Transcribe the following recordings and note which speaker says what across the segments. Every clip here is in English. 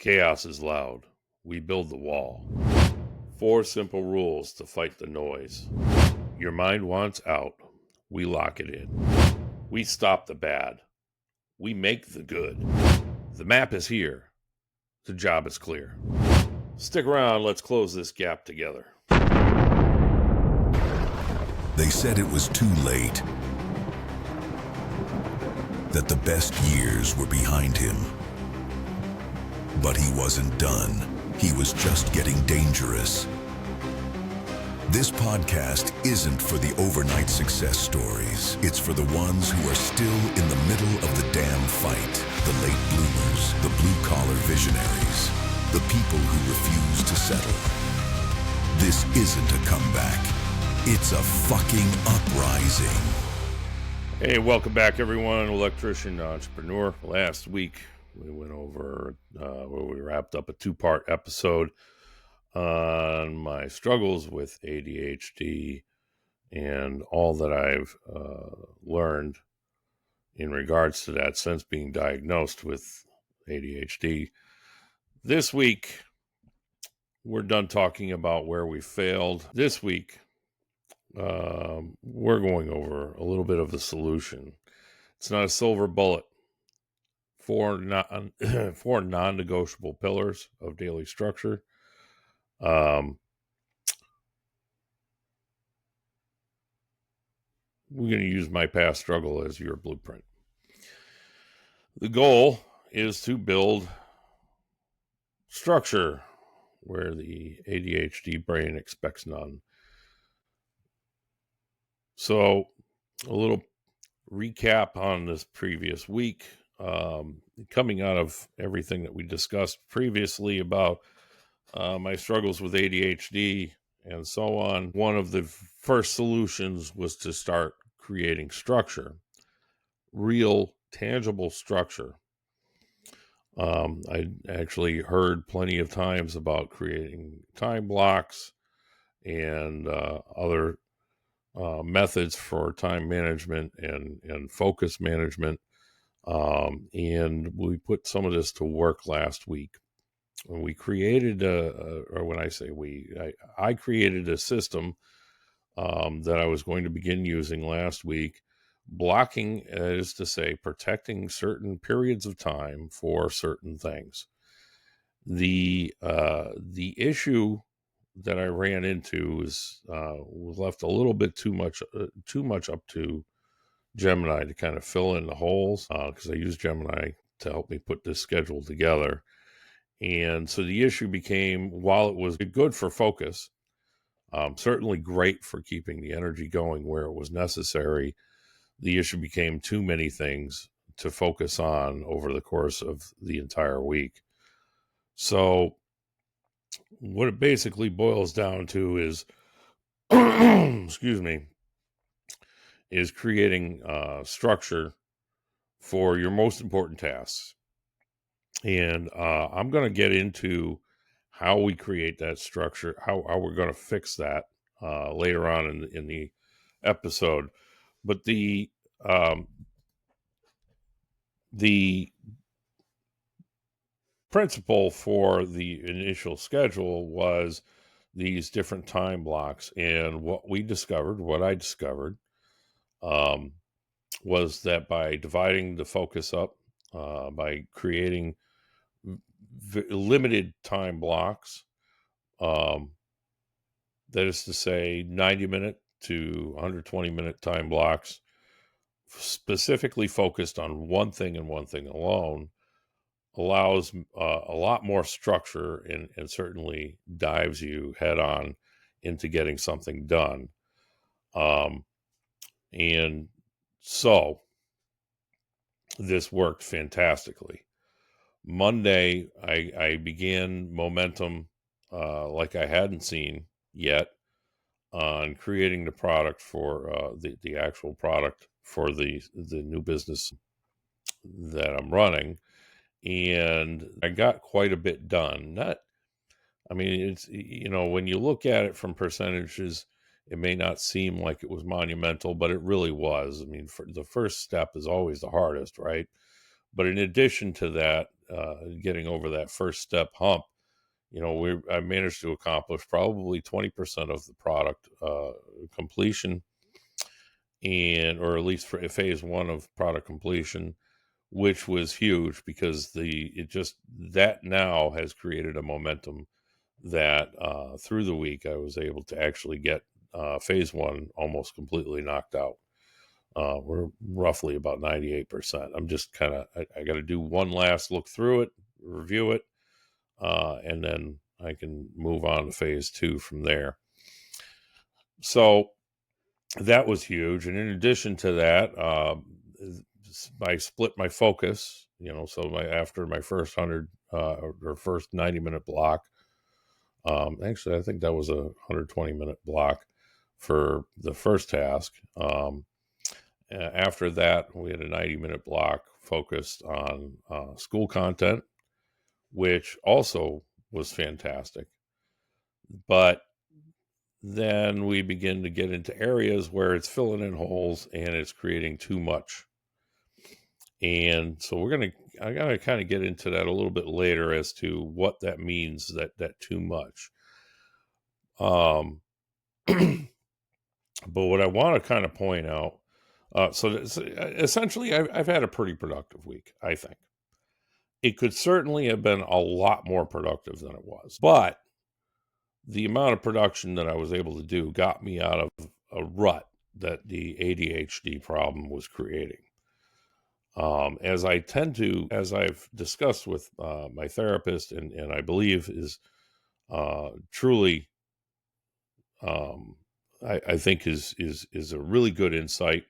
Speaker 1: Chaos is loud. We build the wall. 4 simple rules to fight the noise. Your mind wants out. We lock it in. We stop the bad. We make the good. The map is here. The job is clear. Stick around. Let's close this gap together.
Speaker 2: They said it was too late, that the best years were behind him. But he wasn't done. He was just getting dangerous. This podcast isn't for the overnight success stories. It's for the ones who are still in the middle of the damn fight. The late bloomers, the blue-collar visionaries, the people who refuse to settle. This isn't a comeback. It's a fucking uprising.
Speaker 1: Hey, welcome back, everyone. Electrician, entrepreneur. Last week, we went over where we wrapped up a 2-part episode on my struggles with ADHD and all that I've learned in regards to that since being diagnosed with ADHD. This week, we're done talking about where we failed. This week, we're going over a little bit of the solution. It's not a silver bullet. 4 non-negotiable pillars of daily structure. We're going to use my past struggle as your blueprint. The goal is to build structure where the ADHD brain expects none. So, a little recap on this previous week. Coming out of everything that we discussed previously about my struggles with ADHD and so on, one of the first solutions was to start creating structure, real, tangible structure. I actually heard plenty of times about creating time blocks and other methods for time management and focus management. And we put some of this to work last week. And we created I created a system that I was going to begin using last week. Blocking is to say protecting certain periods of time for certain things. The issue that I ran into was left a little bit too much up to Gemini to kind of fill in the holes, because I use Gemini to help me put this schedule together. And so the issue became, while it was good for focus, certainly great for keeping the energy going where it was necessary, the issue became too many things to focus on over the course of the entire week. So what it basically boils down to is, is creating structure for your most important tasks. And I'm going to get into how we create that structure, how we're going to fix that later on in the episode. But the principle for the initial schedule was these different time blocks. And what I discovered, was that by dividing the focus up, by creating limited time blocks, that is to say 90-minute to 120-minute time blocks, specifically focused on one thing and one thing alone, allows a lot more structure and certainly dives you head on into getting something done. And so this worked fantastically. Monday, I began momentum like I hadn't seen yet on creating the product for the actual product for the new business that I'm running. And I got quite a bit done. It's, when you look at it from percentages, it may not seem like it was monumental, but it really was. For the first step is always the hardest, right? But in addition to that, getting over that first step hump, I managed to accomplish probably 20% of the product completion, or at least for phase one of product completion, which was huge because that now has created a momentum that through the week I was able to actually get phase one almost completely knocked out. We're roughly about 98%. I'm just I got to do one last look through it, review it, and then I can move on to phase two from there. So that was huge. And in addition to that, I split my focus, so after my first 100 or first 90-minute block, actually, I think that was a 120-minute block for the first task. After that, we had a 90-minute block focused on school content, which also was fantastic. But then we begin to get into areas where it's filling in holes and it's creating too much. And so I got to kind of get into that a little bit later as to what that means, that too much. But what I want to kind of point out, essentially, I've had a pretty productive week, I think. It could certainly have been a lot more productive than it was, but the amount of production that I was able to do got me out of a rut that the ADHD problem was creating. As I've discussed with my therapist, and I believe is truly, I think is a really good insight,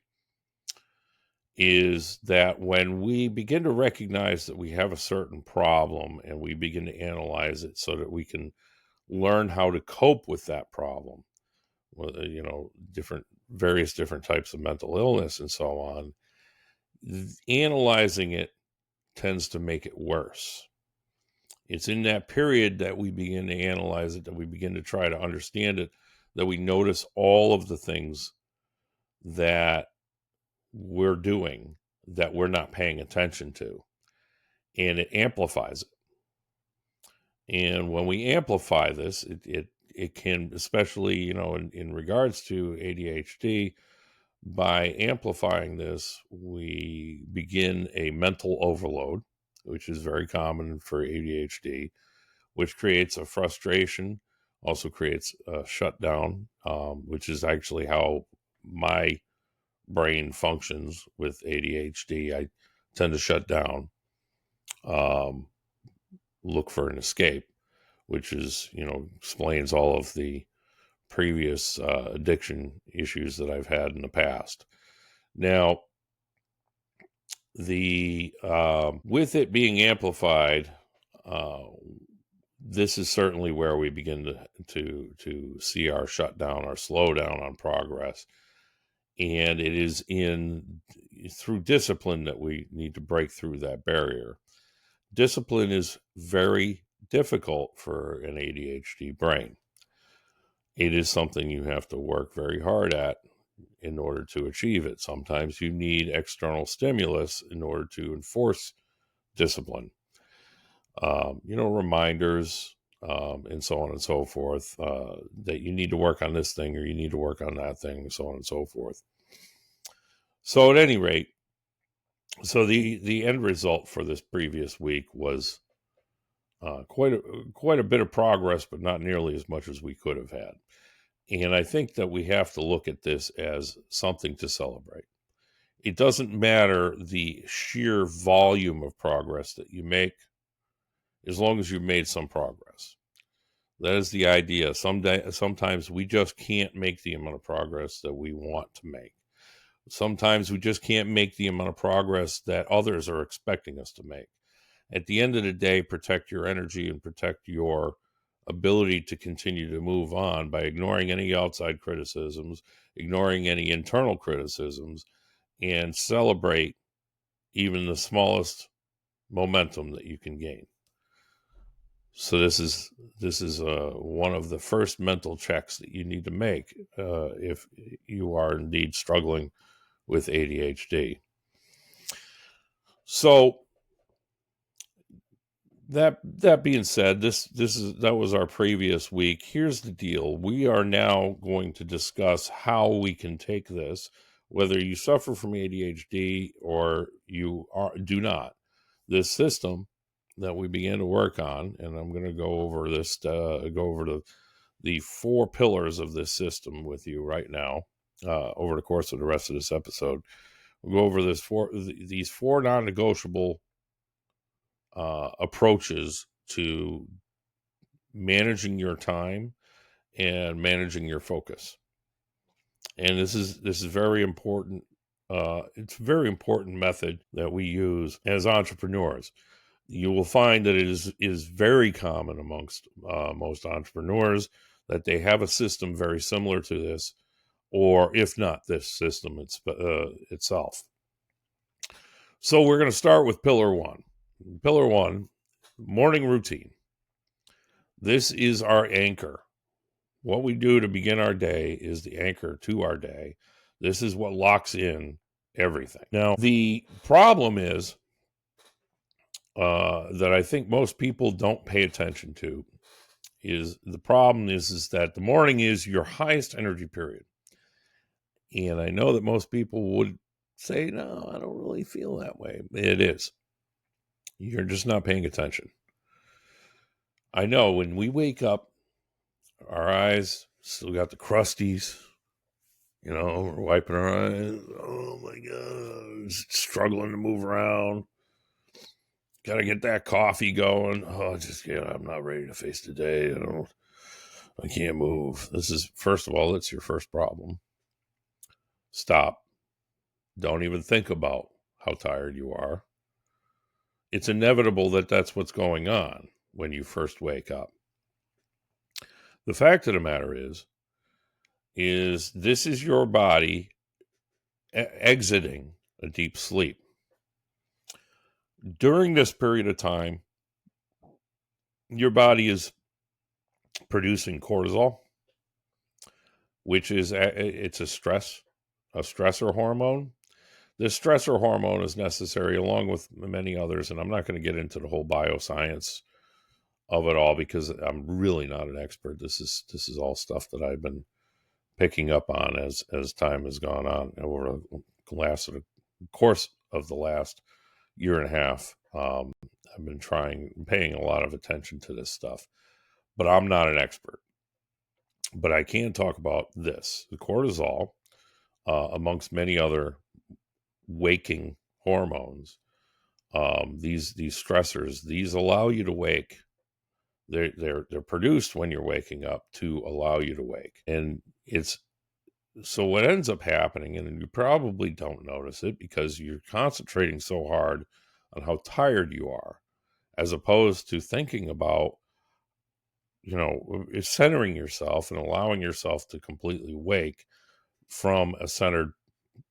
Speaker 1: is that when we begin to recognize that we have a certain problem and we begin to analyze it so that we can learn how to cope with that problem, various different types of mental illness and so on, analyzing it tends to make it worse. It's in that period that we begin to analyze it, that we begin to try to understand it, that we notice all of the things that we're doing that we're not paying attention to, and it amplifies it. And when we amplify this, it can, especially, in regards to ADHD, by amplifying this, we begin a mental overload, which is very common for ADHD, which creates a frustration, also creates a shutdown, which is actually how my brain functions with ADHD. I tend to shut down, look for an escape, which is, explains all of the previous addiction issues that I've had in the past. Now, with it being amplified, this is certainly where we begin to see our shutdown, our slowdown on progress. And it is through discipline that we need to break through that barrier. Discipline is very difficult for an ADHD brain. It is something you have to work very hard at in order to achieve it. Sometimes you need external stimulus in order to enforce discipline. Reminders, and so on and so forth, that you need to work on this thing or you need to work on that thing, and so on and so forth. So at any rate, the end result for this previous week was quite a bit of progress, but not nearly as much as we could have had. And I think that we have to look at this as something to celebrate. It doesn't matter the sheer volume of progress that you make, as long as you've made some progress. That is the idea. Sometimes we just can't make the amount of progress that we want to make. Sometimes we just can't make the amount of progress that others are expecting us to make. At the end of the day, protect your energy and protect your ability to continue to move on by ignoring any outside criticisms, ignoring any internal criticisms, and celebrate even the smallest momentum that you can gain. So this is one of the first mental checks that you need to make if you are indeed struggling with ADHD. So That being said, that was our previous week. Here's the deal. We are now going to discuss how we can take this, whether you suffer from ADHD or do not. This system that we began to work on, and I'm going to go over the 4 pillars of this system with you right now, over the course of the rest of this episode. We'll go over these 4 non-negotiable approaches to managing your time and managing your focus. And this is very important. It's a very important method that we use as entrepreneurs. You will find that it is very common amongst most entrepreneurs that they have a system very similar to this, or if not this system itself. So we're going to start with pillar 1. Pillar 1, morning routine. This is our anchor. What we do to begin our day is the anchor to our day. This is what locks in everything. Now, the problem is that I think most people don't pay attention to is that the morning is your highest energy period. And I know that most people would say, no, I don't really feel that way. It is. You're just not paying attention. I know when we wake up, our eyes still got the crusties, we're wiping our eyes. Oh my God, struggling to move around. Got to get that coffee going. I'm not ready to face the day. I can't move. First of all, that's your first problem. Stop. Don't even think about how tired you are. It's inevitable that that's what's going on when you first wake up. The fact of the matter is this is your body exiting a deep sleep. During this period of time, your body is producing cortisol, which is it's a stressor hormone. This stressor hormone is necessary along with many others, and I'm not going to get into the whole bioscience of it all because I'm really not an expert. This is all stuff that I've been picking up on as time has gone on over the course of the last year and a half. I've been paying a lot of attention to this stuff, but I'm not an expert. But I can talk about this. The cortisol, amongst many other waking hormones, these stressors, these allow you to wake. They're produced when you're waking up to allow you to wake. And so what ends up happening, and you probably don't notice it because you're concentrating so hard on how tired you are, as opposed to thinking about, centering yourself and allowing yourself to completely wake from a centered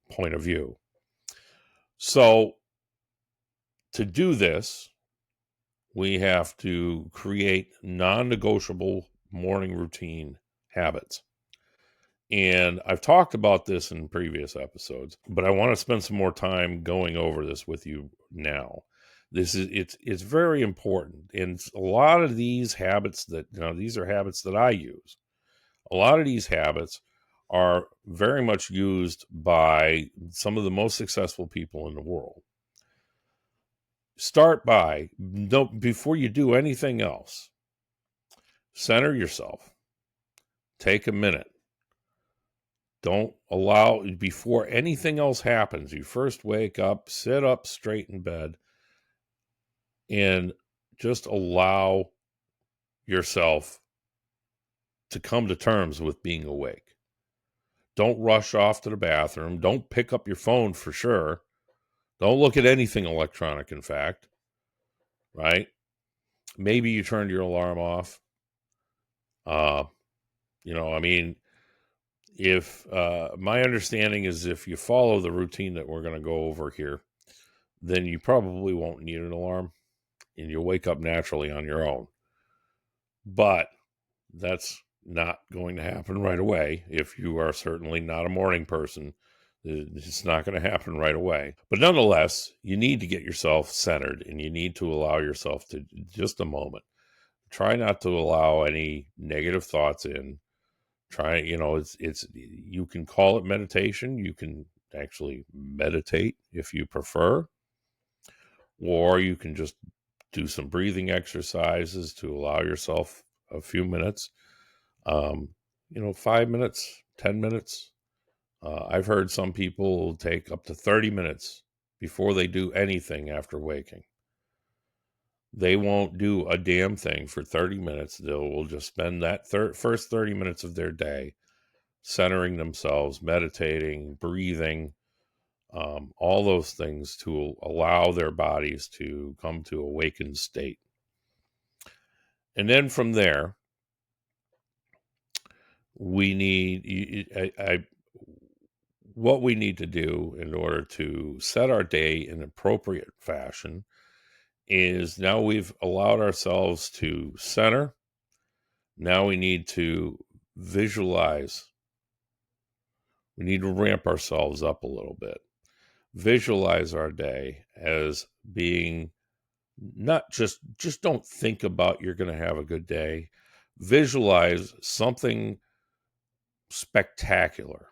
Speaker 1: point of view. So to do this, we have to create non-negotiable morning routine habits. And I've talked about this in previous episodes, but I want to spend some more time going over this with you now. It's very important. And a lot of these habits these are habits that I use. A lot of these habits are very much used by some of the most successful people in the world. Start by, before you do anything else, center yourself. Take a minute. Don't allow, before anything else happens, you first wake up, sit up straight in bed, and just allow yourself to come to terms with being awake. Don't rush off to the bathroom. Don't pick up your phone for sure. Don't look at anything electronic, in fact. Right? Maybe you turned your alarm off. If my understanding is if you follow the routine that we're going to go over here, then you probably won't need an alarm and you'll wake up naturally on your own. But that's not going to happen right away if you are certainly not a morning person. It's not going to happen right away. But nonetheless, you need to get yourself centered, and you need to allow yourself to just a moment. Try not to allow any negative thoughts in. Try, it's you can call it meditation. You can actually meditate if you prefer, or you can just do some breathing exercises to allow yourself a few minutes. 5 minutes, 10 minutes. I've heard some people take up to 30 minutes before they do anything after waking. They won't do a damn thing for 30 minutes. They will just spend that first 30 minutes of their day centering themselves, meditating, breathing, all those things to allow their bodies to come to awakened state. And then from there, we need, what we need to do in order to set our day in appropriate fashion is, now we've allowed ourselves to center. Now we need to visualize. We need to ramp ourselves up a little bit. Visualize our day as being not just don't think about you're going to have a good day. Visualize something spectacular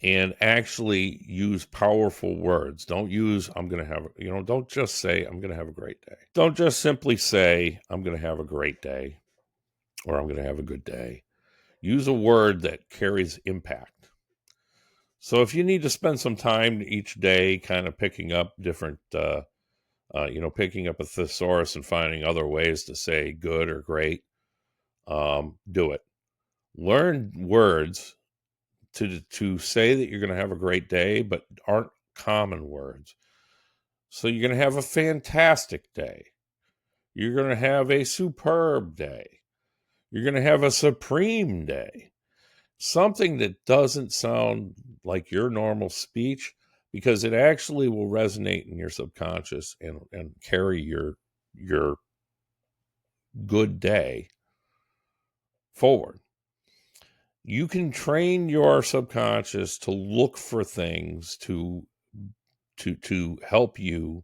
Speaker 1: and actually use powerful words. Don't use don't just say I'm going to have a great day. Don't just simply say I'm going to have a great day or I'm going to have a good day. Use a word that carries impact. So if you need to spend some time each day kind of picking up different picking up a thesaurus and finding other ways to say good or great, do it. Learn words to say that you're going to have a great day, but aren't common words. So you're going to have a fantastic day. You're going to have a superb day. You're going to have a supreme day. Something that doesn't sound like your normal speech, because it actually will resonate in your subconscious and carry your good day forward. You can train your subconscious to look for things to help you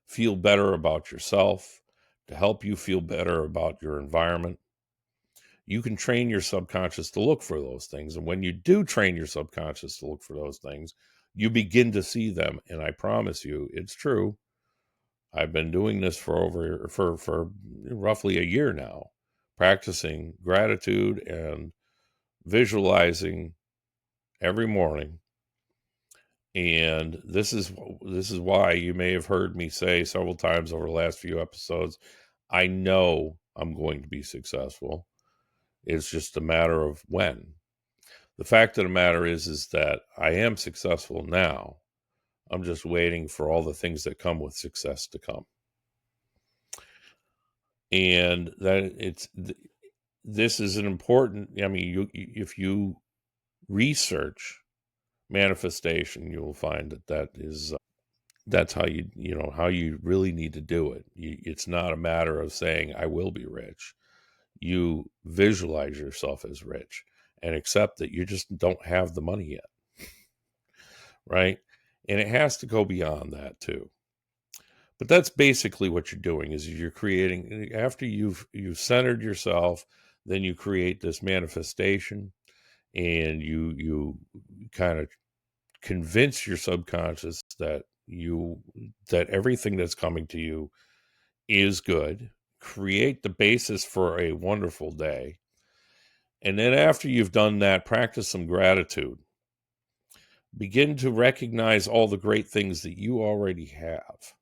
Speaker 1: feel better about yourself, to help you feel better about your environment. You can train your subconscious to look for those things. And when you do train your subconscious to look for those things, you begin to see them. And I promise you, it's true. I've been doing this for roughly a year now, practicing gratitude and visualizing every morning. And this is why you may have heard me say several times over the last few episodes, I know I'm going to be successful. It's just a matter of when. The fact of the matter is that I am successful now. I'm just waiting for all the things that come with success to come. And that this is an important, if you research manifestation, you will find that's how how you really need to do it. It's not a matter of saying I will be rich. You visualize yourself as rich and accept that you just don't have the money yet, right? And it has to go beyond that too. But that's basically what you're doing, is you're creating, after you've centered yourself, then you create this manifestation, and you kind of convince your subconscious that everything that's coming to you is good. Create the basis for a wonderful day. And then after you've done that, practice some gratitude. Begin to recognize all the great things that you already have.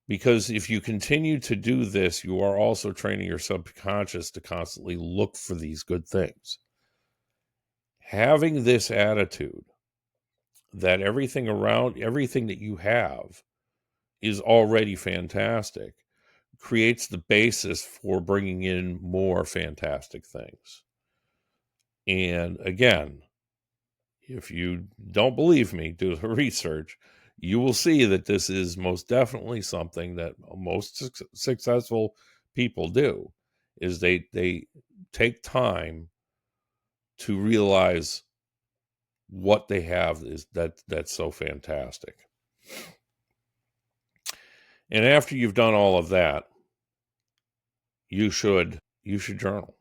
Speaker 1: Because if you continue to do this, you are also training your subconscious to constantly look for these good things. Having this attitude that everything that you have is already fantastic creates the basis for bringing in more fantastic things. And again, if you don't believe me, do the research. You will see that this is most definitely something that most successful people do, is they take time to realize what they have is that's so fantastic. And after you've done all of that, you should journal.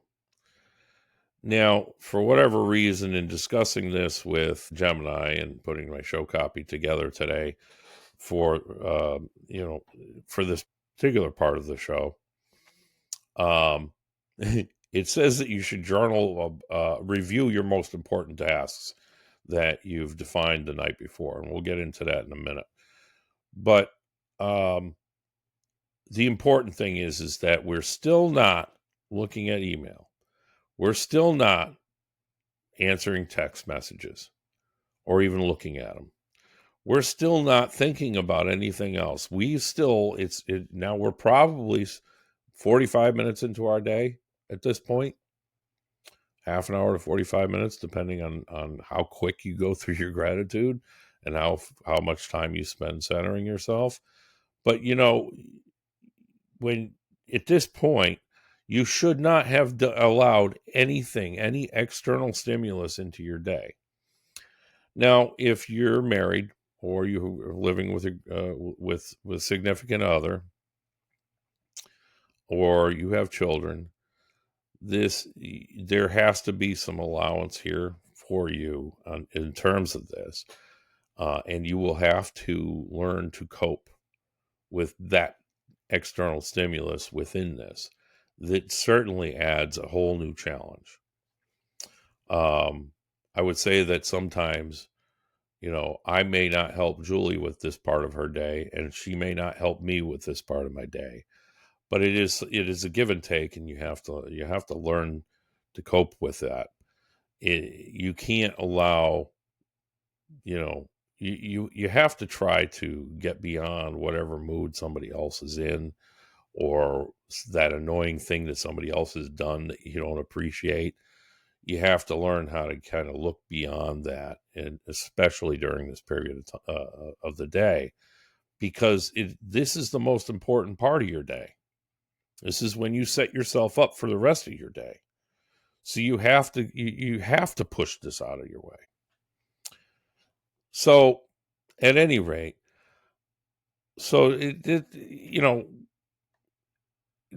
Speaker 1: Now, for whatever reason, in discussing this with Gemini and putting my show copy together today for for this particular part of the show, it says that you should journal, review your most important tasks that you've defined the night before, and we'll get into that in a minute. But the important thing is that we're still not looking at email. We're still not answering text messages or even looking at them. We're still not thinking about anything else. Now we're probably 45 minutes into our day at this point, half an hour to 45 minutes, depending on how quick you go through your gratitude and how much time you spend centering yourself. But, when at this point, you should not have allowed any external stimulus into your day. Now, if you're married or you're living with a significant other, or you have children, there has to be some allowance here for you in terms of this, and you will have to learn to cope with that external stimulus within this. That certainly adds a whole new challenge. I would say that sometimes, I may not help Julie with this part of her day, and she may not help me with this part of my day. But it is a give and take, and you have to learn to cope with that. You can't allow, you have to try to get beyond whatever mood somebody else is in, or that annoying thing that somebody else has done that you don't appreciate. You have to learn how to kind of look beyond that, and especially during this period of the day, because this is the most important part of your day. This is when you set yourself up for the rest of your day. So you have to push this out of your way. So at any rate,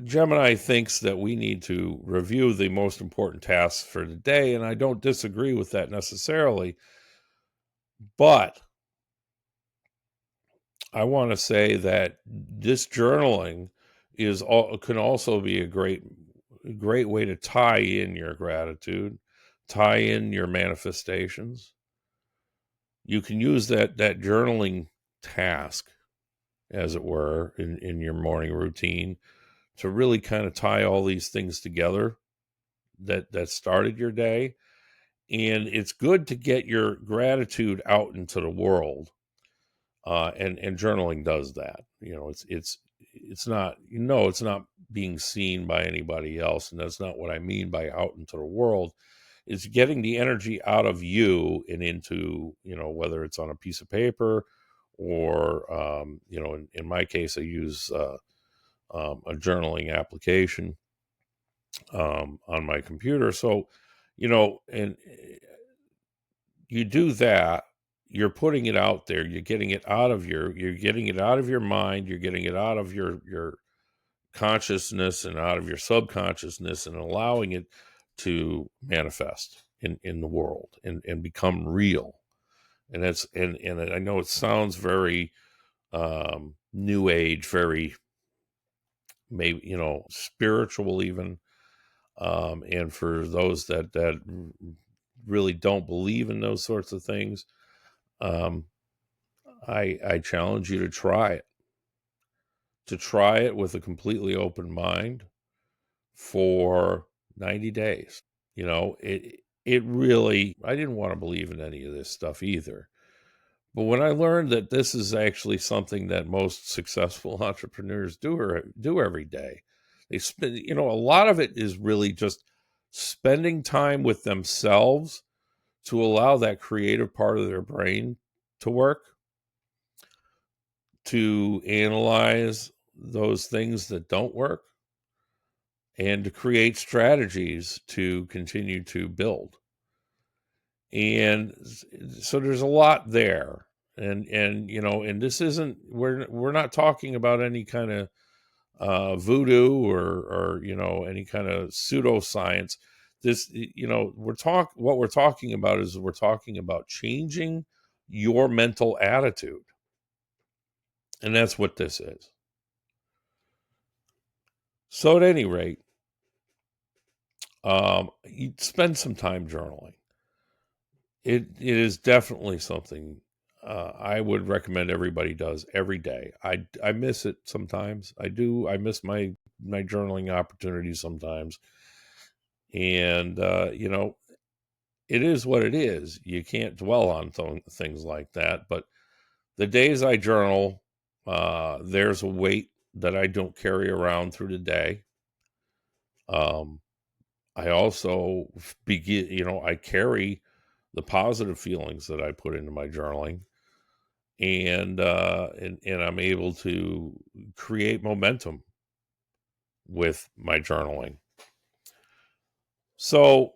Speaker 1: Gemini thinks that we need to review the most important tasks for the day, and I don't disagree with that necessarily. But I want to say that this journaling can also be a great way to tie in your gratitude, tie in your manifestations. You can use that journaling task, as it were, in your morning routine to really kind of tie all these things together that started your day. And it's good to get your gratitude out into the world. And journaling does that. It's not, it's not being seen by anybody else. And that's not what I mean by out into the world. It's getting the energy out of you and into, whether it's on a piece of paper or, in my case, I use a journaling application on my computer. So, and you do that, you're putting it out there, you're getting it out of your mind, you're getting it out of your consciousness and out of your subconsciousness, and allowing it to manifest in the world and become real. And and I know it sounds very new age, very maybe spiritual even, and for those that really don't believe in those sorts of things, I challenge you to try it with a completely open mind for 90 days. It really, I didn't want to believe in any of this stuff either. But when I learned that this is actually something that most successful entrepreneurs do every day, they spend, a lot of it is really just spending time with themselves to allow that creative part of their brain to work, to analyze those things that don't work, and to create strategies to continue to build. And so there's a lot there. And and this isn't, we're not talking about any kind of voodoo or any kind of pseudoscience. This, what we're talking about is we're talking about changing your mental attitude. And that's what this is. So at any rate, you spend some time journaling. It is definitely something I would recommend everybody does every day. I miss it sometimes. I do. I miss my journaling opportunities sometimes. And it is what it is. You can't dwell on things like that. But the days I journal, there's a weight that I don't carry around through the day. I also I carry the positive feelings that I put into my journaling, and I'm able to create momentum with my journaling. So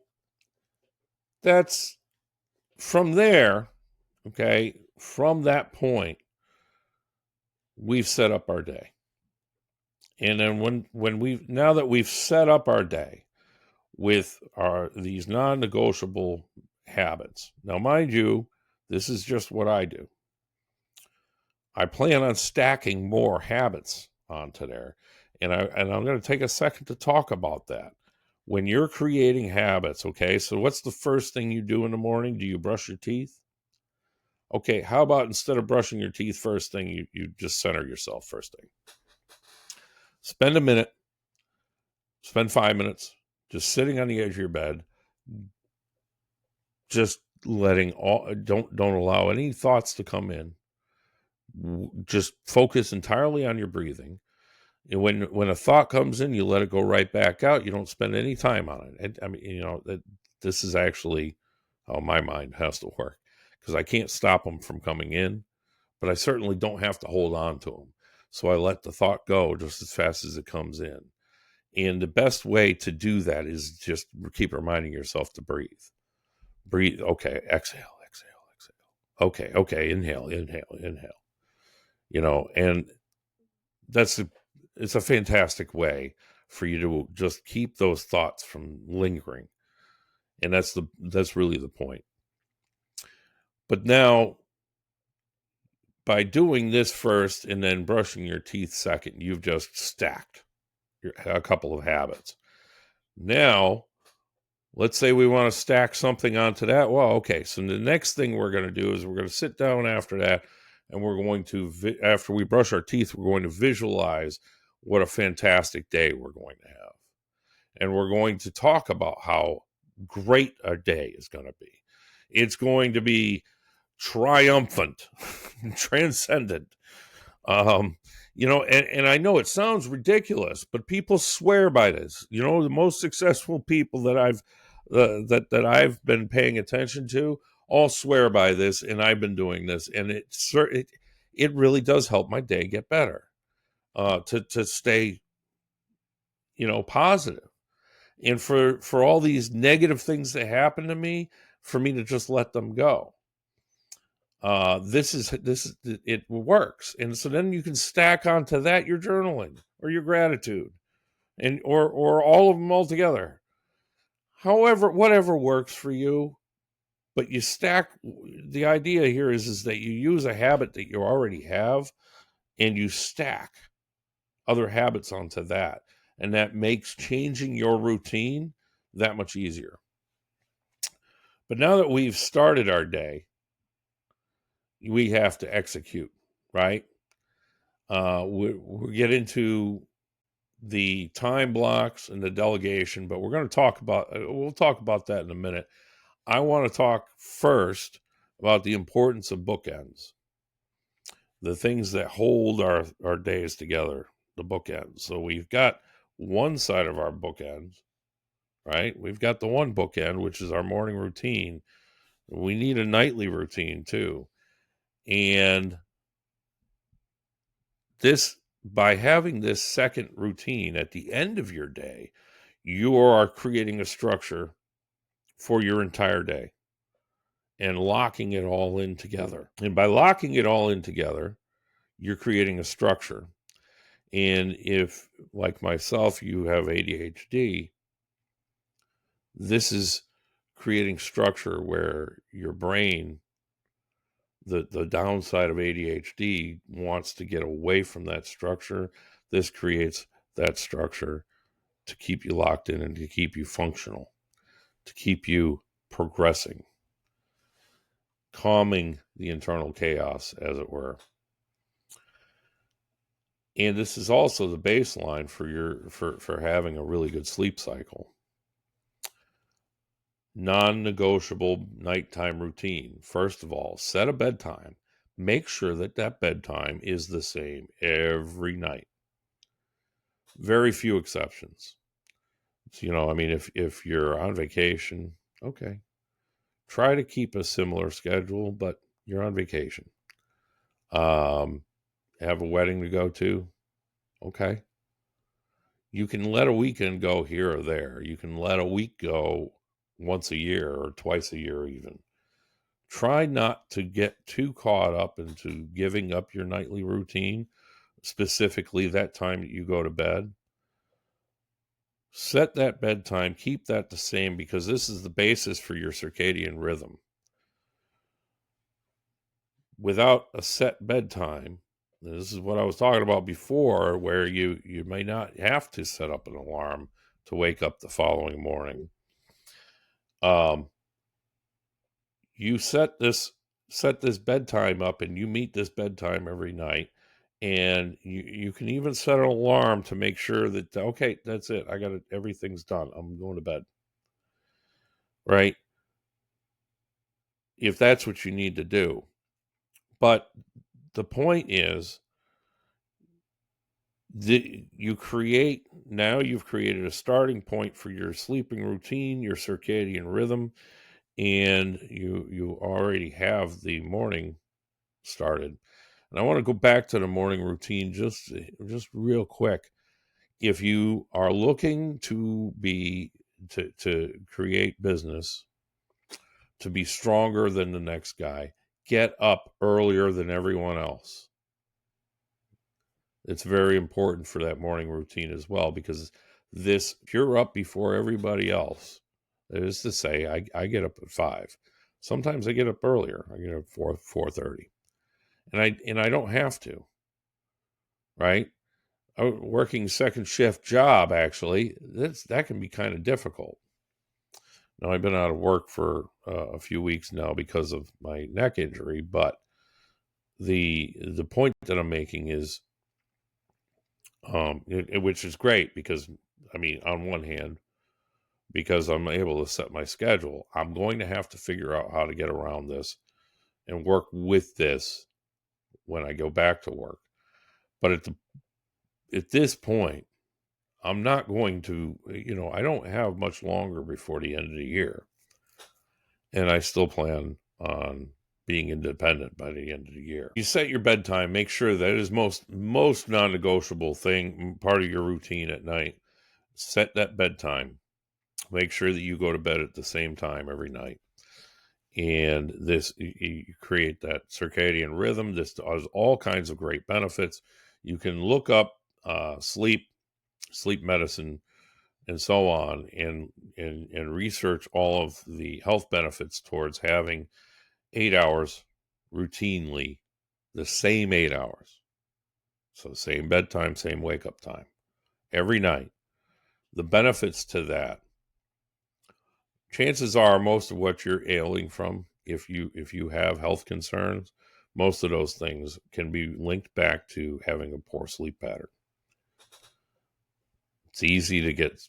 Speaker 1: that's from there. Okay. From that point, we've set up our day. And then now that we've set up our day with these non-negotiable habits. Now, mind you, this is just what I do. I plan on stacking more habits onto there. And I'm going to take a second to talk about that. When you're creating habits, okay, so what's the first thing you do in the morning? Do you brush your teeth? Okay, how about instead of brushing your teeth first thing, you just center yourself first thing. Spend 5 minutes just sitting on the edge of your bed, just don't allow any thoughts to come in. Just focus entirely on your breathing. And when a thought comes in, you let it go right back out. You don't spend any time on it. And I mean, this is actually how my mind has to work, because I can't stop them from coming in, but I certainly don't have to hold on to them. So I let the thought go just as fast as it comes in. And the best way to do that is just keep reminding yourself to breathe. Breathe. Okay. Exhale. Okay. Inhale. And it's a fantastic way for you to just keep those thoughts from lingering. And that's really the point. But now, by doing this first and then brushing your teeth second, you've just stacked a couple of habits. Now, let's say we want to stack something onto that. Well, okay. So the next thing we're going to do is we're going to sit down after that, and we're going to, after we brush our teeth, we're going to visualize what a fantastic day we're going to have. And we're going to talk about how great our day is going to be. It's going to be triumphant, transcendent. And I know it sounds ridiculous, but people swear by this. The most successful people that I've been paying attention to all swear by this, and I've been doing this, and it really does help my day get better, to stay, positive. And for all these negative things that happen to me, for me to just let them go. This is it works. And so then you can stack onto that your journaling or your gratitude, and or all of them all together. However, whatever works for you, but you stack. The idea here is that you use a habit that you already have, and you stack other habits onto that. And that makes changing your routine that much easier. But now that we've started our day, we have to execute, right? We'll get into the time blocks and the delegation, but we'll talk about that in a minute. I want to talk first about the importance of bookends, the things that hold our days together, the bookends. So we've got one side of our bookends, right? We've got the one bookend, which is our morning routine. We need a nightly routine too. And by having this second routine at the end of your day, you are creating a structure for your entire day. and locking it all in together. And by locking it all in together, you're creating a structure. And if, like myself, you have ADHD, this is creating structure where your brain, the downside of ADHD, wants to get away from that structure. This creates that structure to keep you locked in and to keep you functional, to keep you progressing, calming the internal chaos, as it were. And this is also the baseline for having a really good sleep cycle. Non-negotiable nighttime routine. First of all, set a bedtime. Make sure that that bedtime is the same every night. Very few exceptions. So, I mean, if you're on vacation, okay, try to keep a similar schedule, but you're on vacation. Have a wedding to go to, okay. You can let a weekend go here or there. You can let a week go once a year or twice a year even. Try not to get too caught up into giving up your nightly routine, specifically that time that you go to bed. Set that bedtime, keep that the same, because this is the basis for your circadian rhythm. Without a set bedtime, this is what I was talking about before, where you may not have to set up an alarm to wake up the following morning. You set this bedtime up, and you meet this bedtime every night, and you can even set an alarm to make sure that, okay, that's it, I got it, everything's done, I'm going to bed, right? If that's what you need to do. But the point is, you've created a starting point for your sleeping routine, your circadian rhythm, and you already have the morning started. And I want to go back to the morning routine just real quick. If you are looking to create business, to be stronger than the next guy, get up earlier than everyone else. It's very important for that morning routine as well, because if you're up before everybody else, that is to say, I get up at 5. Sometimes I get up earlier. I get up 4:30. And I don't have to, right? Working second shift job, actually, that can be kind of difficult. Now, I've been out of work for a few weeks now because of my neck injury, but the point that I'm making is, which is great, because, I mean, on one hand, because I'm able to set my schedule, I'm going to have to figure out how to get around this and work with this when I go back to work. But at this point, I'm not going to, I don't have much longer before the end of the year. And I still plan on being independent by the end of the year. You set your bedtime, make sure that is most non-negotiable thing, part of your routine at night. Set that bedtime. Make sure that you go to bed at the same time every night. And you create that circadian rhythm. This has all kinds of great benefits. You can look up sleep medicine, and so on, and research all of the health benefits towards having 8 hours routinely, the same 8 hours. So same bedtime, same wake up time every night. The benefits to that, chances are most of what you're ailing from, if you have health concerns, most of those things can be linked back to having a poor sleep pattern. It's easy to get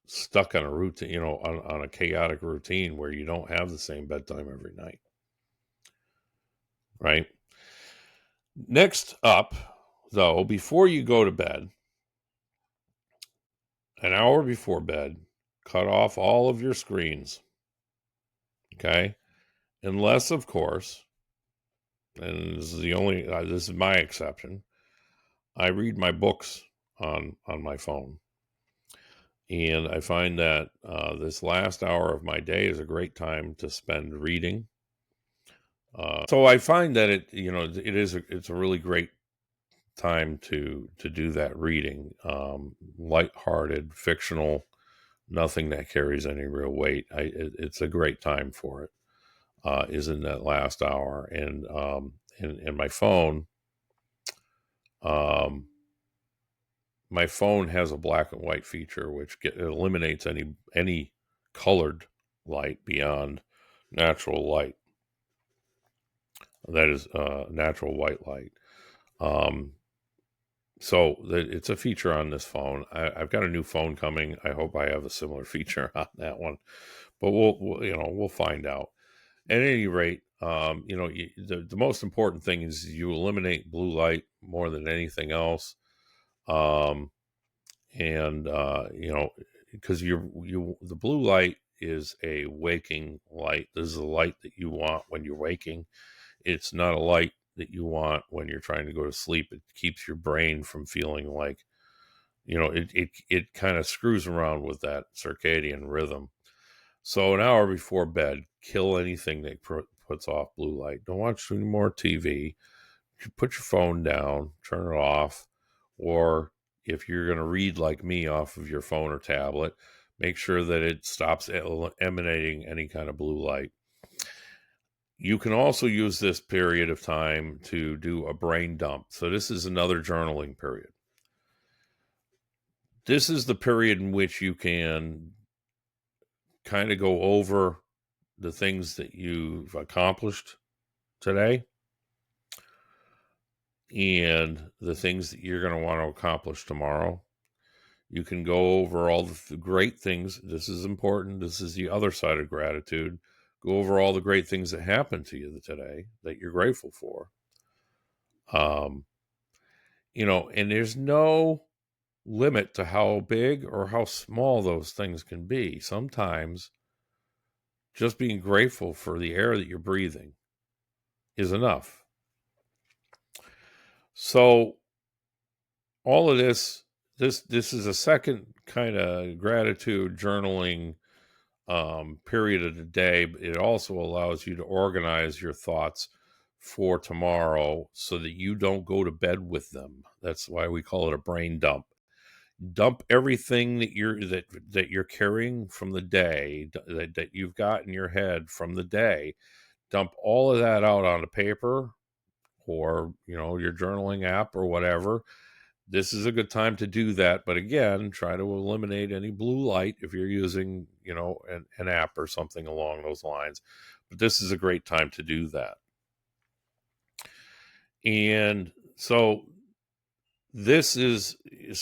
Speaker 1: stuck on a routine, on a chaotic routine where you don't have the same bedtime every night, right? Next up, though, before you go to bed, an hour before bed, cut off all of your screens, okay? Unless, of course, and this is my exception, I read my books on my phone. And I find that this last hour of my day is a great time to spend reading. So I find that it's a really great time to do that reading. Lighthearted, fictional, nothing that carries any real weight. It's a great time for it. Is in that last hour, and um, my phone has a black and white feature, which eliminates any colored light beyond natural light. That is natural white light. Um, it's a feature on this phone. I've got a new phone coming. I hope I have a similar feature on that one, but we'll find out. At any rate, the most important thing is you eliminate blue light more than anything else. Um, and because the blue light is a waking light. This is a light that you want when you're waking. It's not a light that you want when you're trying to go to sleep. It keeps your brain from feeling like, it kind of screws around with that circadian rhythm. So an hour before bed, kill anything that puts off blue light. Don't watch any more TV. Put your phone down, turn it off, or if you're going to read like me off of your phone or tablet, make sure that it stops emanating any kind of blue light. You can also use this period of time to do a brain dump. So this is another journaling period. This is the period in which you can kind of go over the things that you've accomplished today and the things that you're going to want to accomplish tomorrow. You can go over all the great things. This is important. This is the other side of gratitude. Go over all the great things that happened to you today that you're grateful for. And there's no limit to how big or how small those things can be. Sometimes just being grateful for the air that you're breathing is enough. So all of this is a second kind of gratitude journaling period of the day. But it also allows you to organize your thoughts for tomorrow so that you don't go to bed with them. That's why we call it a brain dump. Dump everything that you're carrying from the day, that you've got in your head from the day. Dump all of that out onto paper or your journaling app or whatever. This is a good time to do that, but again, try to eliminate any blue light if you're using an app or something along those lines. But this is a great time to do that. And so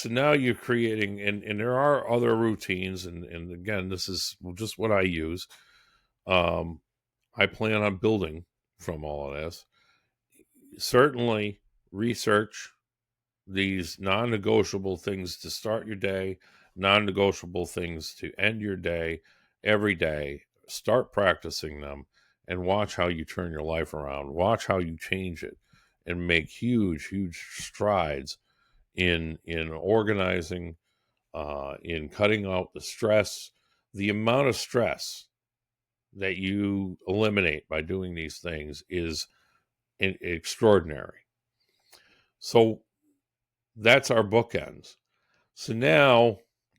Speaker 1: now you're creating, and there are other routines, and again, this is just what I use. I plan on building from all of this. Certainly research these non-negotiable things to start your day, non-negotiable things to end your day every day. Start practicing them and watch how you turn your life around. Watch how you change it and make huge strides in organizing, in cutting out the stress. The amount of stress that you eliminate by doing these things is extraordinary. So that's our bookends. So now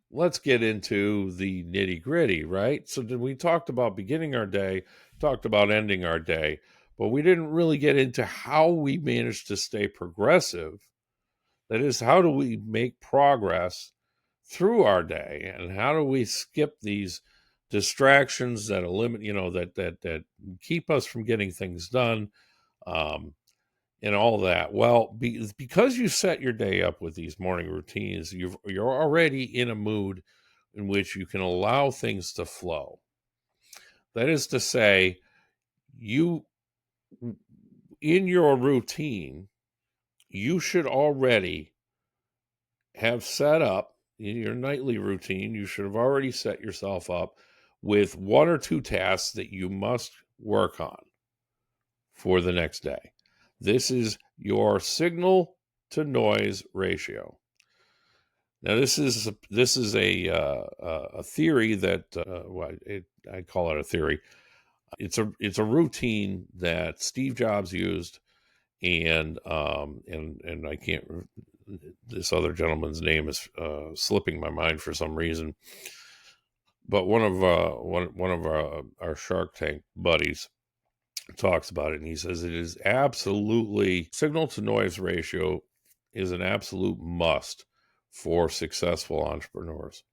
Speaker 1: let's get into the nitty gritty, right? So we talked about beginning our day, talked about ending our day, but we didn't really get into how we manage to stay progressive. That is, how do we make progress through our day, and how do we skip these distractions that eliminate, that keep us from getting things done, and all that? Well, because you set your day up with these morning routines, you're already in a mood in which you can allow things to flow. That is to say, you in your routine, you should already have set up in your nightly routine, you should have already set yourself up with one or two tasks that you must work on for the next day. This is your signal to noise ratio. Now, this is a theory that I call it a theory. it's a routine that Steve Jobs used, and I can't. This other gentleman's name is slipping my mind for some reason. But one of our Shark Tank buddies talks about it, and he says it is absolutely, signal to noise ratio is an absolute must for successful entrepreneurs.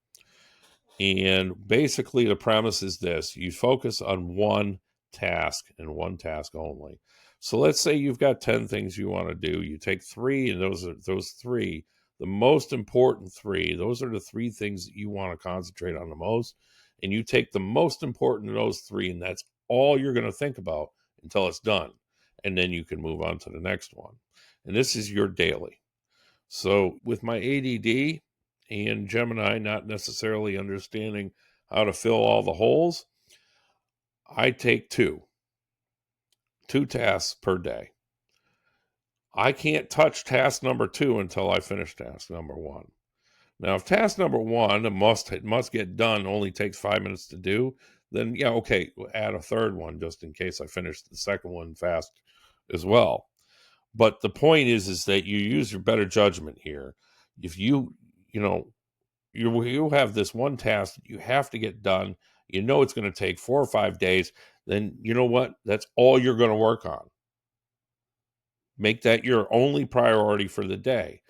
Speaker 1: And basically the premise is this: you focus on one task and one task only. So let's say you've got 10 things you want to do. You take 3, and those 3, the most important 3, those are the 3 things that you want to concentrate on the most. And you take the most important of those 3, and that's all you're going to think about until it's done. And then you can move on to the next one. And this is your daily. So with my ADD and Gemini not necessarily understanding how to fill all the holes, I take two tasks per day. I can't touch task number 2 until I finish task number 1. Now, if task number 1, it must get done, only takes 5 minutes to do, then yeah, okay, we'll add a third one just in case I finish the second one fast as well. But the point is that you use your better judgment here. If you have this one task that you have to get done, it's going to take 4 or 5 days, then you know what? That's all you're going to work on. Make that your only priority for the day.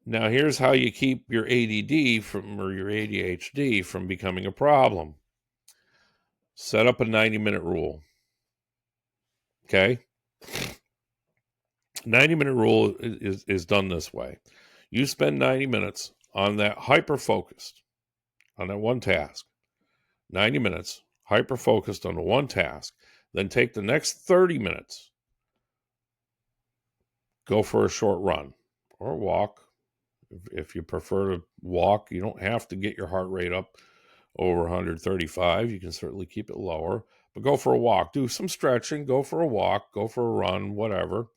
Speaker 1: Now, here's how you keep your ADD or your ADHD from becoming a problem. Set up a 90-minute rule. Okay? 90-minute rule is done this way. You spend 90 minutes on that hyper-focused, on that one task. 90 minutes, hyper-focused on the one task. Then take the next 30 minutes. Go for a short run or walk. If you prefer to walk, you don't have to get your heart rate up over 135. You can certainly keep it lower. But go for a walk. Do some stretching. Go for a walk. Go for a run, whatever.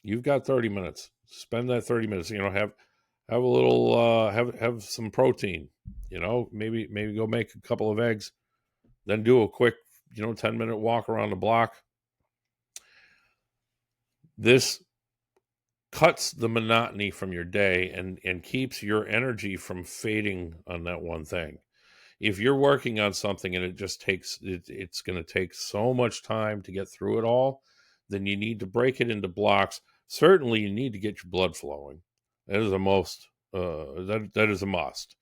Speaker 1: You've got 30 minutes. Spend that 30 minutes. Have a little, have some protein. Maybe go make a couple of eggs. Then do a quick, 10-minute walk around the block. This cuts the monotony from your day and keeps your energy from fading on that one thing. If you're working on something and it's going to take so much time to get through it all, then you need to break it into blocks. Certainly you need to get your blood flowing. That is that is a must.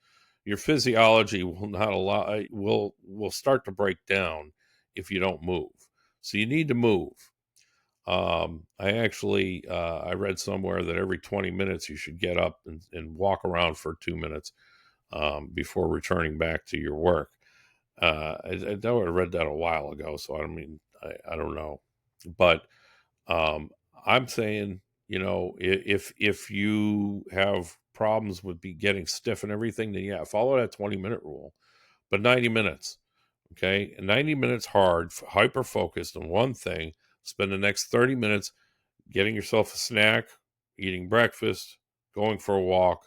Speaker 1: Your physiology will start to break down if you don't move. So you need to move. I read somewhere that every 20 minutes you should get up and walk around for 2 minutes before returning back to your work. I know I read that a while ago, so I don't know. But I'm saying, if you have problems with getting stiff and everything, then yeah, follow that 20-minute rule. But 90 minutes, okay? 90 minutes hard, hyper-focused on one thing. Spend the next 30 minutes getting yourself a snack, eating breakfast, going for a walk,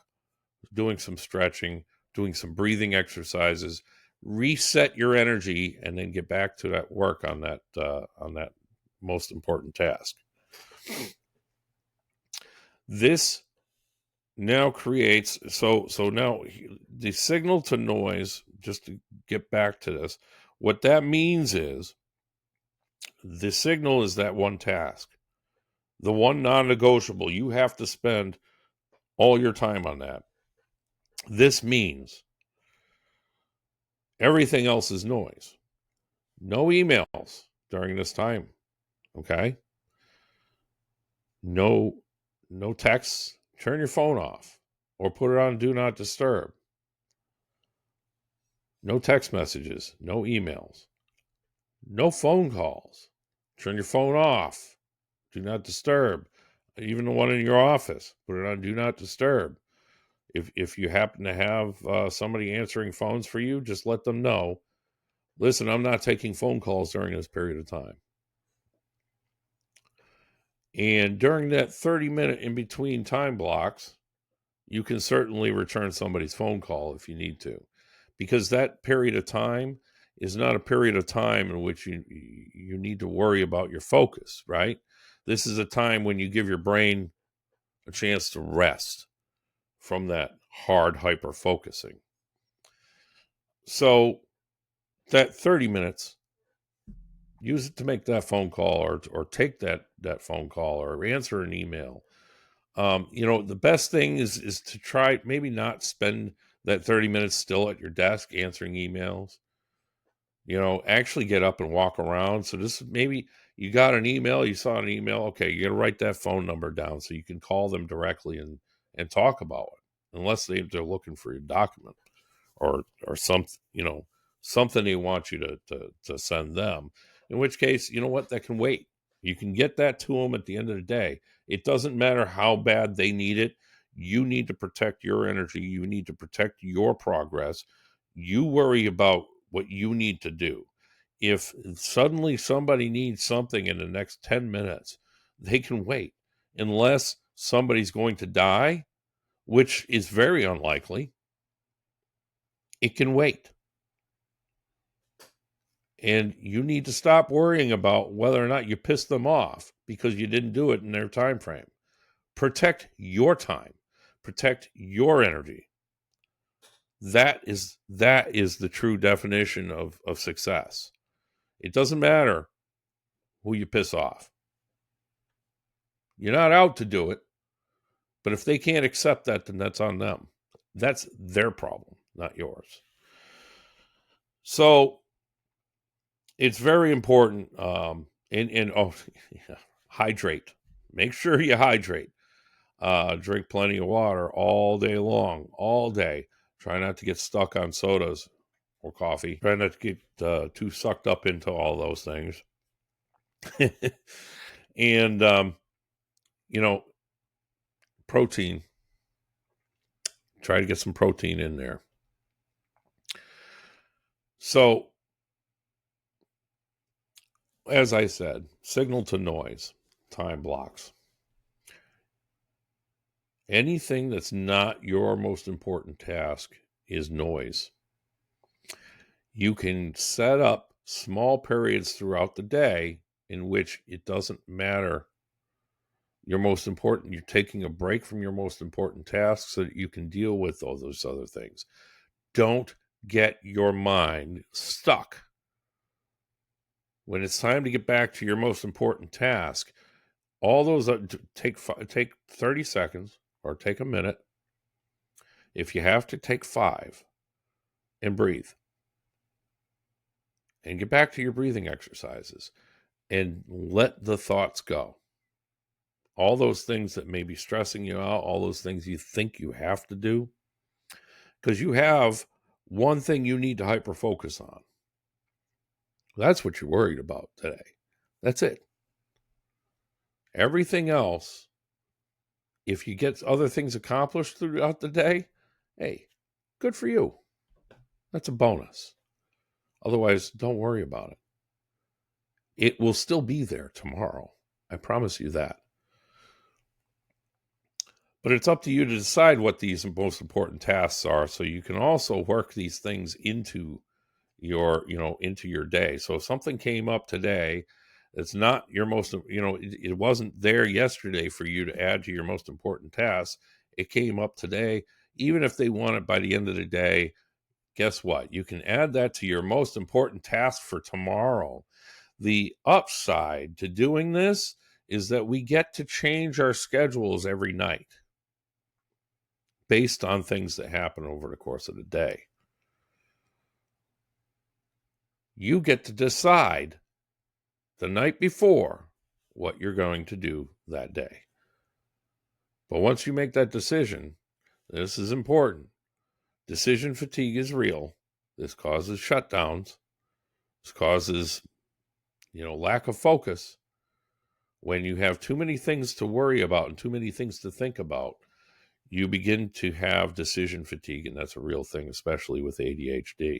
Speaker 1: doing some stretching, doing some breathing exercises, reset your energy, and then get back to that work on that most important task. This now creates, so now the signal to noise, just to get back to this, what that means is the signal is that one task, the one non-negotiable. You have to spend all your time on that. This means everything else is noise. No emails during this time. Okay? No texts. Turn your phone off or put it on do not disturb. No text messages, no emails, no phone calls. Turn your phone off. Do not disturb. Even the one in your office, put it on do not disturb. If you happen to have somebody answering phones for you, just let them know, listen, I'm not taking phone calls during this period of time. And during that 30-minute in between time blocks, you can certainly return somebody's phone call if you need to. because that period of time is not a period of time in which you need to worry about your focus, right? This is a time when you give your brain a chance to rest from that hard hyper focusing. So that 30 minutes, use it to make that phone call or take that phone call or answer an email. The best thing is to try, maybe not spend that 30 minutes still at your desk answering emails. Actually get up and walk around. So this, maybe you got an email, you saw an email. Okay, you got to write that phone number down so you can call them directly and talk about it, unless they're looking for your document or something they want you to send them. In which case, you know what, that can wait. You can get that to them at the end of the day. It doesn't matter how bad they need it. You need to protect your energy. You need to protect your progress. You worry about what you need to do. If suddenly somebody needs something in the next 10 minutes, they can wait, unless somebody's going to die, which is very unlikely. It can wait. And you need to stop worrying about whether or not you pissed them off because you didn't do it in their time frame. Protect your time. Protect your energy. That is the true definition of success. It doesn't matter who you piss off. You're not out to do it. But if they can't accept that, then that's on them. That's their problem, not yours. So it's very important. Hydrate. Make sure you hydrate. Drink plenty of water all day long, all day. Try not to get stuck on sodas or coffee. Try not to get too sucked up into all those things. And, protein. Try to get some protein in there. So, as I said, signal to noise, time blocks. Anything that's not your most important task is noise. You can set up small periods throughout the day in which it doesn't matter you're taking a break from your most important tasks so that you can deal with all those other things. Don't get your mind stuck. When it's time to get back to your most important task, all those take 30 seconds or take a minute. If you have to, take 5 and breathe. And get back to your breathing exercises and let the thoughts go. All those things that may be stressing you out, all those things you think you have to do, because you have one thing you need to hyper focus on. That's what you're worried about today. That's it. Everything else, if you get other things accomplished throughout the day, hey, good for you. That's a bonus. Otherwise, don't worry about it. It will still be there tomorrow. I promise you that. But it's up to you to decide what these most important tasks are, so you can also work these things into your day. So if something came up today that's not your most, it wasn't there yesterday for you to add to your most important tasks, it came up today. Even if they want it by the end of the day, guess what? You can add that to your most important task for tomorrow. The upside to doing this is that we get to change our schedules every night based on things that happen over the course of the day. You get to decide the night before what you're going to do that day. But once you make that decision, this is important. Decision fatigue is real. This causes shutdowns. This causes, lack of focus. When you have too many things to worry about and too many things to think about, you begin to have decision fatigue, and that's a real thing, especially with ADHD.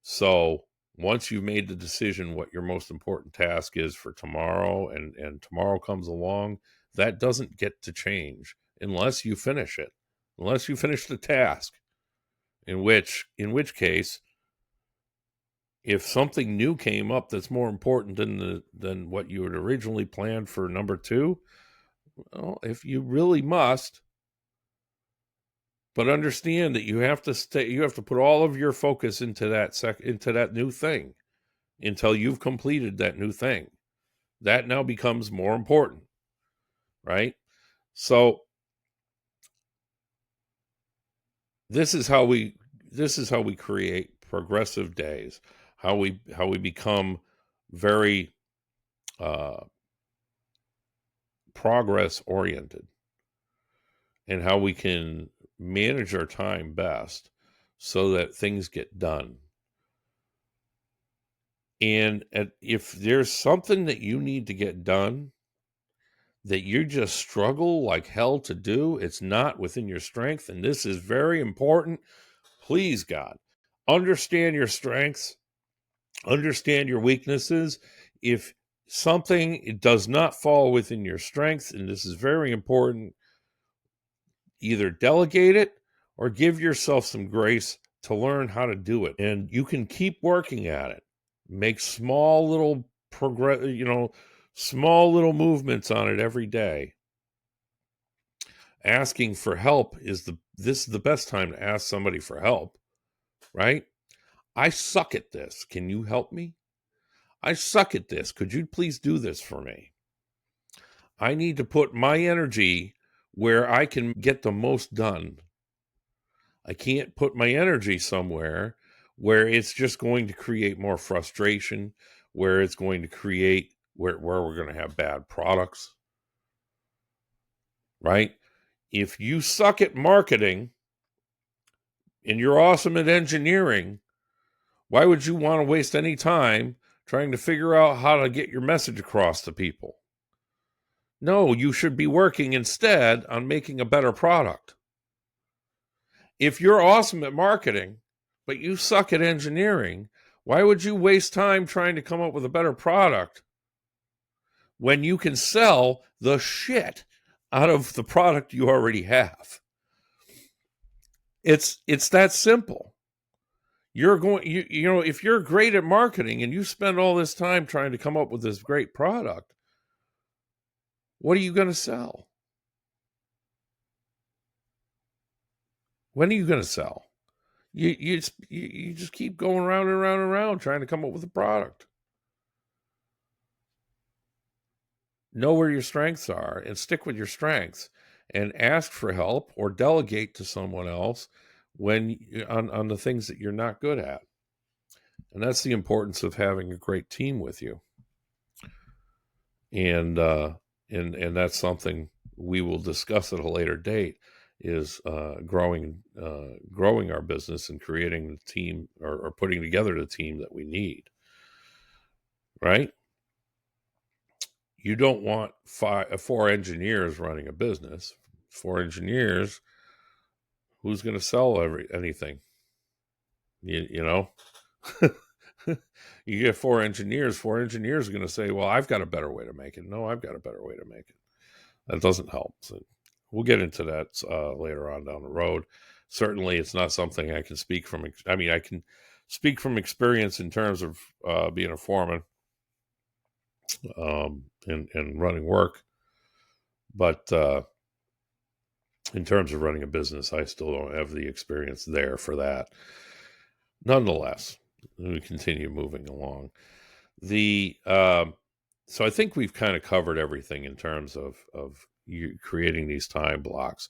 Speaker 1: So once you've made the decision what your most important task is for tomorrow, and tomorrow comes along, that doesn't get to change unless you finish it, unless you finish the task. In which case, if something new came up that's more important than what you had originally planned for number 2, well, if you really must, but understand that you have to put all of your focus into that new thing until you've completed that new thing. That now becomes more important, right? So this is how we create progressive days, how we become very progress oriented, and how we can manage our time best so that things get done. And if there's something that you need to get done that you just struggle like hell to do, it's not within your strength, and this is very important, please, God, understand your strengths, understand your weaknesses. If something does not fall within your strengths, and this is very important, either delegate it or give yourself some grace to learn how to do it. And you can keep working at it. Make small little small little movements on it every day. Asking for help this is the best time to ask somebody for help, right? I suck at this. Can you help me? I suck at this. Could you please do this for me? I need to put my energy where I can get the most done. I can't put my energy somewhere where it's just going to create more frustration, where it's going to create where we're going to have bad products, right? If you suck at marketing and you're awesome at engineering, why would you want to waste any time trying to figure out how to get your message across to people? No, you should be working instead on making a better product. If you're awesome at marketing, but you suck at engineering, why would you waste time trying to come up with a better product when you can sell the shit out of the product you already have? It's that simple. If you're great at marketing and you spend all this time trying to come up with this great product, what are you going to sell? When are you going to sell? You just keep going around and around and around trying to come up with a product. Know where your strengths are and stick with your strengths, and ask for help or delegate to someone else on the things that you're not good at. And that's the importance of having a great team with you. And that's something we will discuss at a later date, is growing our business and creating the team or putting together the team that we need, right? You don't want 4 engineers running a business. 4 engineers, who's going to sell anything? You know? You get 4 engineers. 4 engineers are going to say, well, I've got a better way to make it. No, I've got a better way to make it. That doesn't help. So we'll get into that later on down the road. Certainly, it's not something I can speak from. I can speak from experience in terms of being a foreman and running work. But in terms of running a business, I still don't have the experience there for that. Nonetheless, we continue moving along. So I think we've kind of covered everything in terms of you creating these time blocks.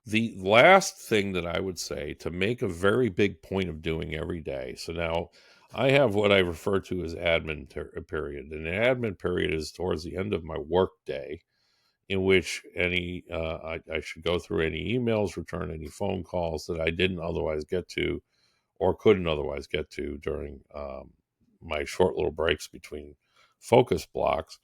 Speaker 1: The last thing that I would say, to make a very big point of doing every day. So now I have what I refer to as admin period. And an admin period is towards the end of my work day, in which I should go through any emails, return any phone calls that I didn't otherwise get to or couldn't otherwise get to during my short little breaks between focus blocks,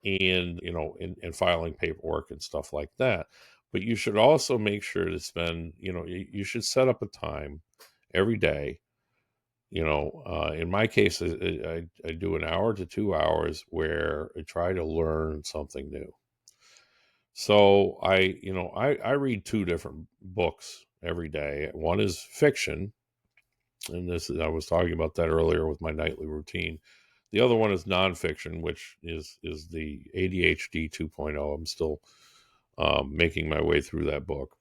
Speaker 1: and in filing paperwork and stuff like that. But you should also make sure to spend, you should set up a time every day. In my case, I do an hour to 2 hours where I try to learn something new. So I read 2 different books every day. One is fiction, and I was talking about that earlier with my nightly routine. The other one is nonfiction, which is the ADHD 2.0. I'm still making my way through that book,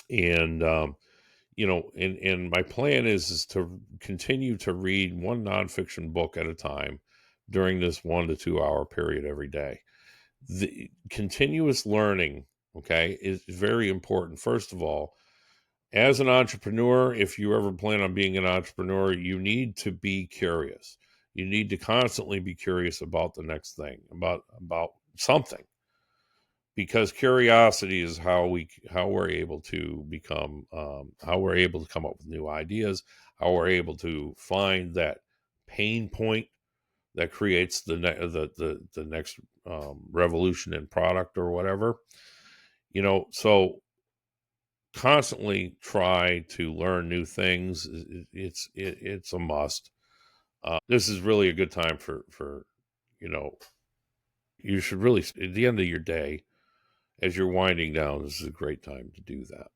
Speaker 1: and and my plan is to continue to read one nonfiction book at a time during this 1 to 2 hour period every day. The continuous learning, okay, is very important. First of all, as an entrepreneur, if you ever plan on being an entrepreneur, you need to be curious. You need to constantly be curious about the next thing, about something, because curiosity is how we're able to become, how we're able to come up with new ideas, how we're able to find that pain point that creates the next revolution in product or whatever. So constantly try to learn new things. It's a must. This is really a good time for you know you should really, at the end of your day, as you're winding down, this is a great time to do that.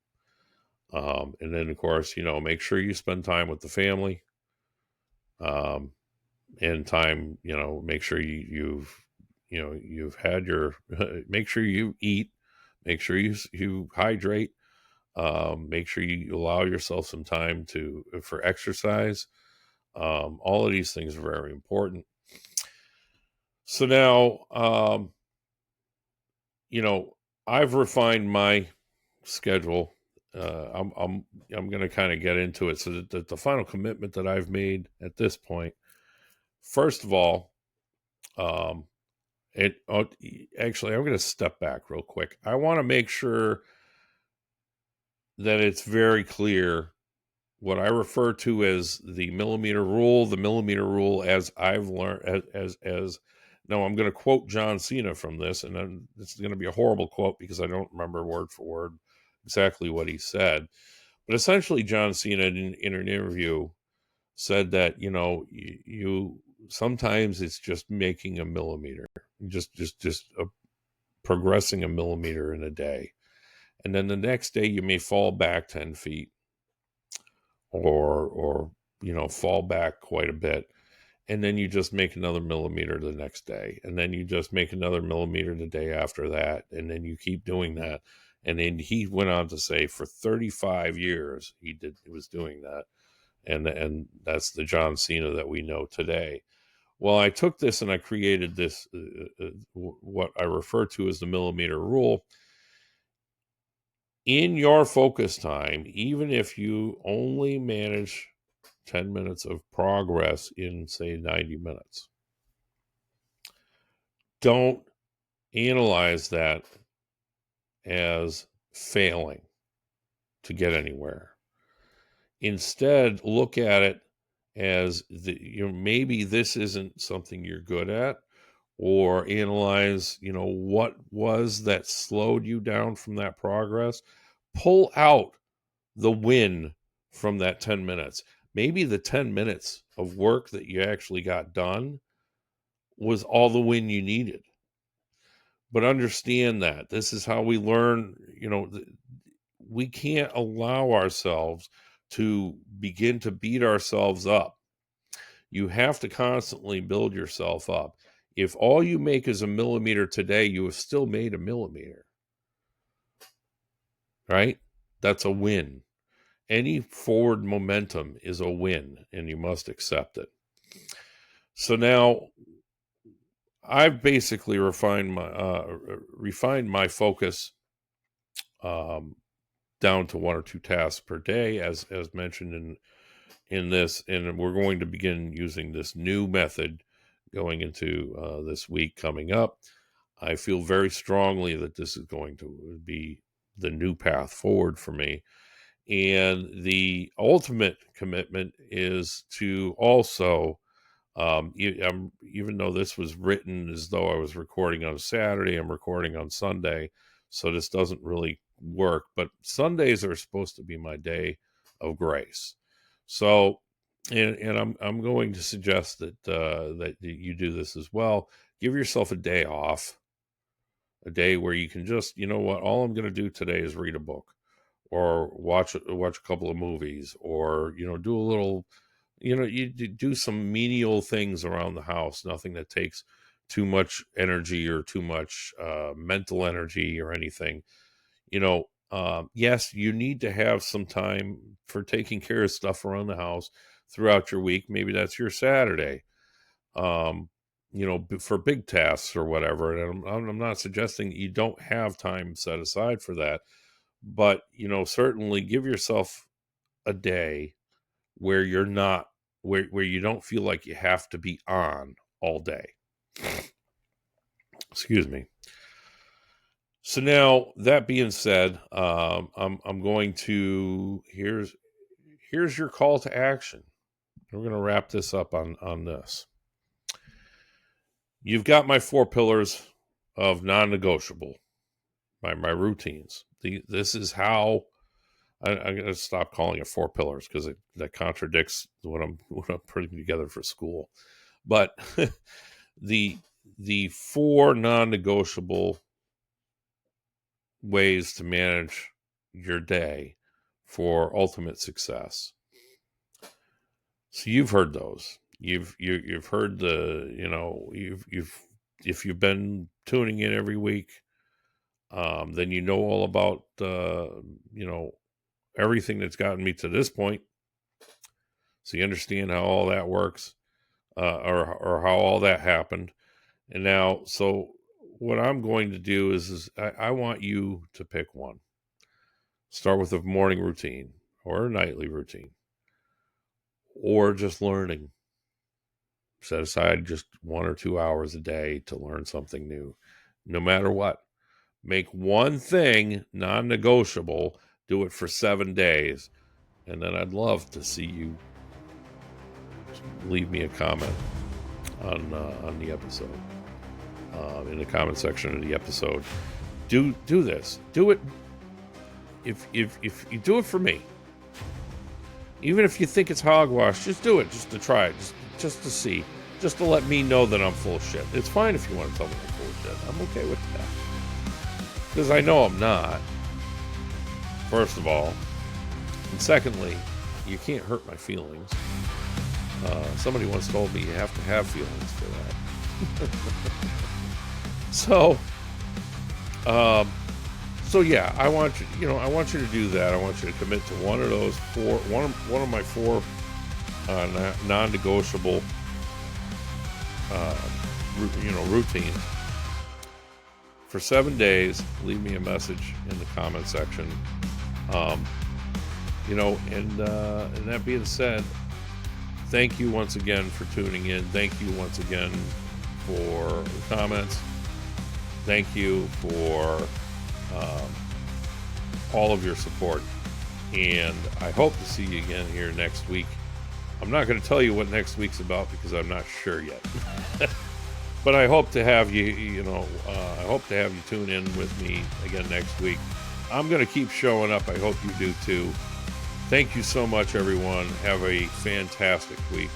Speaker 1: And then, of course, make sure you spend time with the family, um, and time, make sure you've had your, make sure you eat, make sure you hydrate, make sure you allow yourself some time for exercise. All of these things are very important. So now, I've refined my schedule. I'm going to kind of get into it. So the final commitment that I've made at this point, first of all, um, actually, I'm going to step back real quick. I want to make sure that it's very clear what I refer to as the millimeter rule. The millimeter rule, as I've learned, as now, I'm going to quote John Cena from this, and then this is going to be a horrible quote because I don't remember word for word exactly what he said. But essentially, John Cena in an interview said that you sometimes it's just making a millimeter, just progressing a millimeter in a day, and then the next day you may fall back 10 feet, or fall back quite a bit, and then you just make another millimeter the next day, and then you just make another millimeter the day after that, and then you keep doing that. And then he went on to say for 35 years he was doing that, and that's the John Cena that we know today. Well, I took this and I created this, what I refer to as the millimeter rule. In your focus time, even if you only manage 10 minutes of progress in, say, 90 minutes, don't analyze that as failing to get anywhere. Instead, look at it as maybe this isn't something you're good at, or analyze, what was that slowed you down from that progress. Pull out the win from that 10 minutes. Maybe the 10 minutes of work that you actually got done was all the win you needed. But understand that this is how we learn. We can't allow ourselves to begin to beat ourselves up. You have to constantly build yourself up. If all you make is a millimeter today, you have still made a millimeter, right? That's a win. Any forward momentum is a win, and you must accept it. So now I've basically refined my focus, down to 1 or 2 tasks per day, as mentioned in this, and we're going to begin using this new method going into this week coming up. I feel very strongly that this is going to be the new path forward for me. And the ultimate commitment is to also, even though this was written as though I was recording on a Saturday, I'm recording on Sunday, so this doesn't really work. But Sundays are supposed to be my day of grace. So, and I'm going to suggest that you do this as well. Give yourself a day off, a day where you can just, all I'm going to do today is read a book, or watch a couple of movies, or, do a little, you do some menial things around the house, nothing that takes too much energy or too much mental energy or anything. Yes, you need to have some time for taking care of stuff around the house throughout your week. Maybe that's your Saturday, um, for big tasks or whatever. And I'm not suggesting that you don't have time set aside for that, but, certainly give yourself a day where you're not, where you don't feel like you have to be on all day. Excuse me. So now, that being said, I'm going to, here's your call to action. We're going to wrap this up on this. You've got my 4 pillars of non-negotiable, my routines. This is how I'm going to stop calling it 4 pillars, because that contradicts what I'm putting together for school. But the 4 non-negotiable ways to manage your day for ultimate success. So you've heard those. You've heard if you've been tuning in every week, then you know all about everything that's gotten me to this point. So you understand how all that works, or how all that happened. And now, so what I'm going to do is I want you to pick one. Start with a morning routine or a nightly routine, or just learning. Set aside just 1 or 2 hours a day to learn something new, no matter what. Make one thing non-negotiable. Do it for 7 days. And then I'd love to see you leave me a comment on the episode, in the comment section of the episode. Do this. Do it. If you do it for me, even if you think it's hogwash, just do it, just to try it, just to see, just to let me know that I'm full of shit. It's fine if you want to tell me I'm full of shit. I'm okay with that, because I know I'm not, first of all. And secondly, you can't hurt my feelings. Somebody once told me you have to have feelings for that. So yeah, I want you to do that. I want you to commit to one of those 4, one of my 4 non-negotiable, routines for 7 days. Leave me a message in the comment section. And that being said, thank you once again for tuning in. Thank you once again for the comments. Thank you for all of your support. And I hope to see you again here next week. I'm not going to tell you what next week's about, because I'm not sure yet. But I hope to have you, I hope to have you tune in with me again next week. I'm going to keep showing up. I hope you do too. Thank you so much, everyone. Have a fantastic week.